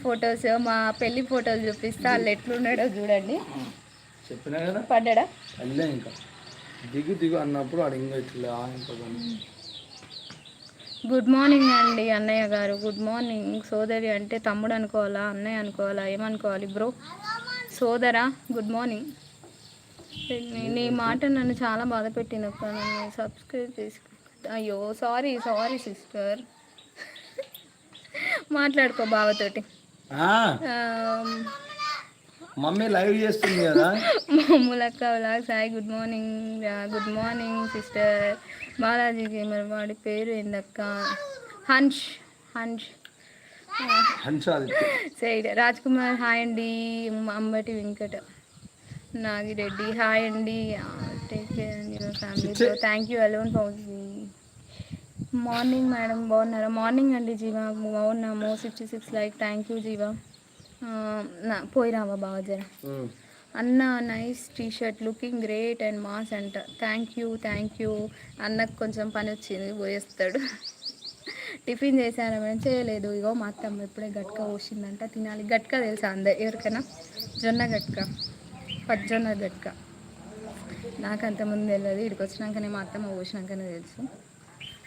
Photos మా పెళ్లి ఫోటోలు చూపిస్తా వాళ్ళు ఎట్లున్నాడో చూడండి. చెప్పినా కదా పడ్డా అల్లే ఇంకా దిగు దిగు అన్నప్పుడు అడి ఇంకా ఇట్లా గుడ్ మార్నింగ్ అండి అన్నయ్య గారు. Good morning. సోదరి అంటే తమ్ముడు అనుకోవాలా అన్నయ్య అనుకోవాలా ఏమనుకోవాలి బ్రో? సోదరా గుడ్ మార్నింగ్. నీ మాట నన్ను చాలా బాధ పెట్టింది అక్క. నన్ను సబ్స్క్రైబ్ చేసి అయ్యో సారీ సిస్టర్. మాట్లాడుకో బావతోటి. మమ్మీ లైవ్ చేస్తుంది కదా. ములక్క vlogs hi good morning sister. Balaji gamer వాడి పేరు ఏందక్క? హన్ష్ సైడ్ రాజ్ కుమార్ హాయ్ అండి. అంబటి వెంకట నాగిరెడ్డి హాయ్ అండి. Take care and your family. Thank you alone Fauji. Morning madam బాగున్నారా? మార్నింగ్ అండి జీవా బాగున్నాము. 66 లైక్ థ్యాంక్ యూ జీవా. పోయిరావా బాగా జర అన్న nice T-shirt looking great and mass అంట. థ్యాంక్ యూ అన్నకు కొంచెం పని వచ్చింది పోయేస్తాడు. టిఫిన్ చేశారా మేడం? చేయలేదు. ఇగో మా అత్తమ్మ ఇప్పుడే గట్క పోసిందంట తినాలి. గట్క తెలుసా అందరు ఎవరికైనా? జొన్న గట్క పచ్చజొన్న గట్క నాకు అంతకుముందు తెలియదు. ఇక్కడికి వచ్చినాకనే మా అత్తమ్మ పోసినాకనే తెలుసు.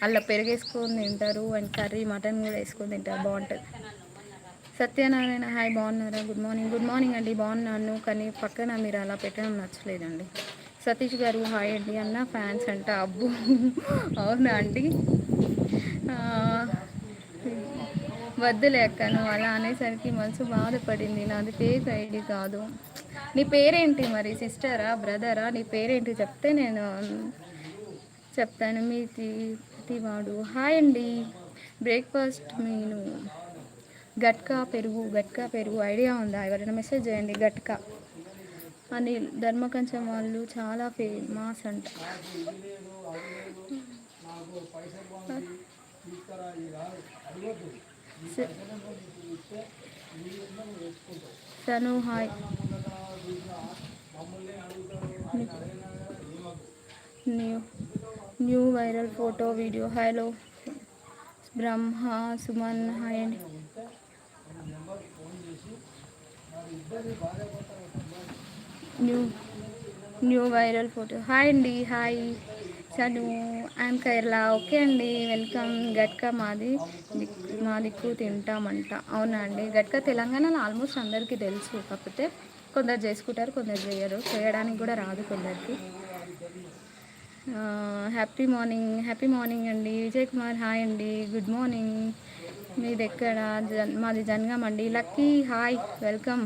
అలా పెరిగేసుకొని తింటారు అండ్ కర్రీ మటన్ కూడా వేసుకొని తింటారు బాగుంటుంది. సత్యనారాయణ హాయ్ బాగున్నారా? గుడ్ మార్నింగ్ అండి. బాగున్నాను కానీ పక్కన మీరు అలా పెట్టడం నచ్చలేదండి. సతీష్ గారు హాయ్ అండి. అన్న ఫ్యాన్స్ అంట. అబ్బు అవునా అండి? వద్దులే అక్క నువ్వు అలా అనేసరికి మనసు బాధపడింది. నాది ఫేక్ ఐడి కాదు. నీ పేరేంటి మరి? సిస్టరా బ్రదరా? నీ పేరేంటి చెప్తే నేను చెప్తాను. మీ తివాడు హాయ్ అండి. బ్రేక్ఫాస్ట్ మీను గట్కా పెరుగు ఐడియా ఉందా? ఎవరైనా మెసేజ్ చేయండి. గట్కా అనిల్ ధర్మకంచం వాళ్ళు చాలా ఫేమస్ అంట. Sanu hi. New viral photo video hello Brahma Suman hi అండి. న్యూ వైరల్ ఫోటో హాయ్ అండి. Hi Sanu I'm Kerala. Okay అండి వెల్కమ్. గట్కా మా దిక్కు తింటామంట. అవునా అండి? గట్కా తెలంగాణలో ఆల్మోస్ట్ అందరికీ తెలుసు. కాకపోతే కొందరు చేసుకుంటారు కొందరు చేయరు. చేయడానికి కూడా రాదు కొందరికి. హ్యాపీ మార్నింగ్ అండి. విజయ్ కుమార్ హాయ్ అండి. Good morning. మీది ఎక్కడ? మాది జనగాం అండి. Lucky hi welcome.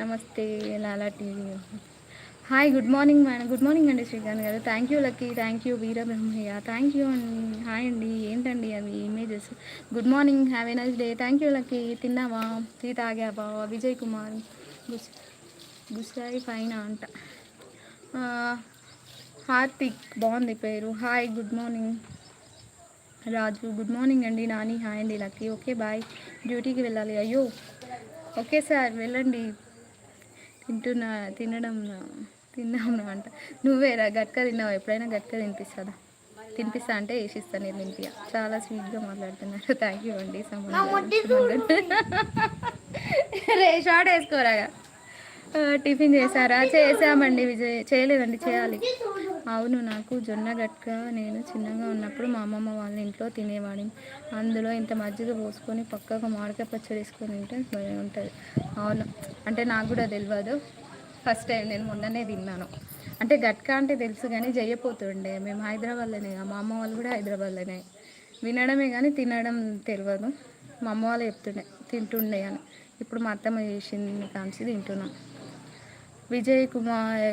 నమస్తే Lala TV hi good morning madam. Good morning అండి శ్రీకాంత్ గారు. Thank you Lucky. Thank you Veerabrahmaiah. Thank you అండి. హాయ్ అండి. ఏంటండి అవి images? Good morning have a nice day. Thank you Lucky. తిన్నావా? టీ తాగావా? విజయ్ కుమార్ గుసాయి పైన అంట. హార్తిక్ బాగుంది పేరు. Hi good morning Raju. Good morning అండి. నాని హాయ్ అండి. Lucky okay bye. డ్యూటీకి వెళ్ళాలి. అయ్యో ఓకే సార్ వెళ్ళండి. తిన్నాము అంట. నువ్వేరా గట్క తిన్నావా? ఎప్పుడైనా గట్క తినిపిస్తా అంటే వేసిస్తా. నేను తినిపియా. చాలా స్వీట్గా మాట్లాడుతున్నారు. థ్యాంక్ యూ అండి. షార్ట్ వేసుకోరాగా. టిఫిన్ చేశారా? చేసామండి. విజయ్ చేయలేదండి చేయాలి. అవును నాకు జొన్న గట్క నేను చిన్నగా ఉన్నప్పుడు మా అమ్మమ్మ వాళ్ళ ఇంట్లో తినేవాడిని. అందులో ఇంత మజ్జిగ పోసుకొని పక్కకు మామిడికాయ పచ్చడి వేసుకొని తింటే భలే ఉంటుంది. అవును అంటే నాకు కూడా తెలియదు. ఫస్ట్ టైం నేను మొన్ననే తిన్నాను. అంటే గట్క అంటే తెలుసు కానీ చేయపోతుండే. మేము హైదరాబాద్లోనే, మా అమ్మ వాళ్ళు కూడా హైదరాబాద్లోనే. వినడమే కానీ తినడం తెలియదు. మా అమ్మ వాళ్ళు తింటుండే అని. ఇప్పుడు మా అత్తమ్మ చేసింది కాంచి తింటున్నాం. విజయ్ కుమార్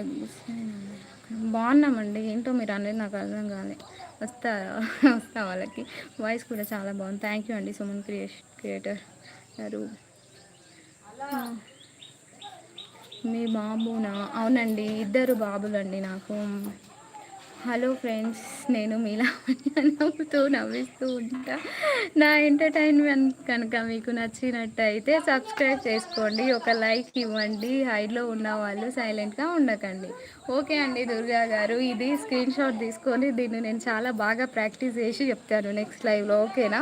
బాగున్నామండి. ఏంటో మీరు అనేది నాకు అర్థం కాలే. వస్తా వాళ్ళకి. వాయిస్ కూడా చాలా బాగుంది. థ్యాంక్ యూ అండి. సుమన్ క్రియేటర్ గారు. మీ బాబునా? అవునండి 2 బాబులండి నాకు. హలో ఫ్రెండ్స్ నేను మీలా నవ్విస్తూ ఉంటా. నా ఎంటర్టైన్మెంట్ కనుక మీకు నచ్చినట్టయితే సబ్స్క్రైబ్ చేసుకోండి. ఒక లైక్ ఇవ్వండి. హైలో ఉన్న వాళ్ళు సైలెంట్గా ఉండకండి. ఓకే అండి దుర్గా గారు. ఇది స్క్రీన్ షాట్ తీసుకొని దీన్ని నేను చాలా బాగా ప్రాక్టీస్ చేసి చెప్తాను నెక్స్ట్ లైవ్లో. ఓకేనా?